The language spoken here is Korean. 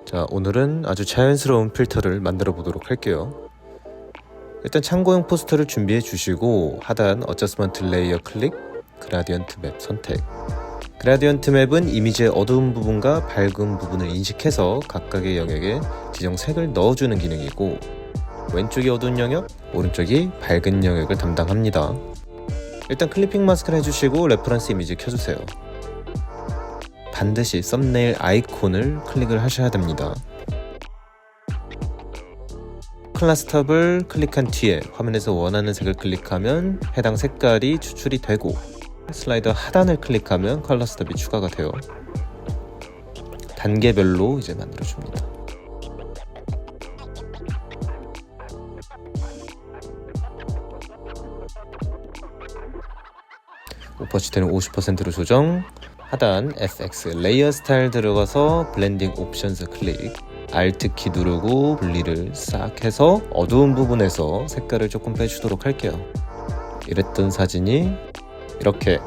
자, 오늘은 아주 자연스러운 필터를 만들어 보도록 할게요. 일단 참고용 포스터를 준비해 주시고 하단 어저스먼트 레이어 클릭, 그라디언트 맵 선택. 그라디언트 맵은 이미지의 어두운 부분과 밝은 부분을 인식해서 각각의 영역에 지정 색을 넣어주는 기능이고, 왼쪽이 어두운 영역, 오른쪽이 밝은 영역을 담당합니다. 일단 클리핑 마스크를 해주시고 레퍼런스 이미지 켜주세요. 반드시 썸네일 아이콘을 클릭을 하셔야 됩니다. 클래스 탑을 클릭한 뒤에 화면에서 원하는 색을 클릭하면 해당 색깔이 추출이 되고, 슬라이더 하단을 클릭하면 컬러 스톱이 추가가 돼요. 단계별로 이제 만들어줍니다. 오퍼시티는 50%로 조정. 하단 FX 레이어 스타일 들어가서 블렌딩 옵션스 클릭, Alt 키 누르고 분리를 싹 해서 어두운 부분에서 색깔을 조금 빼주도록 할게요. 이랬던 사진이 이렇게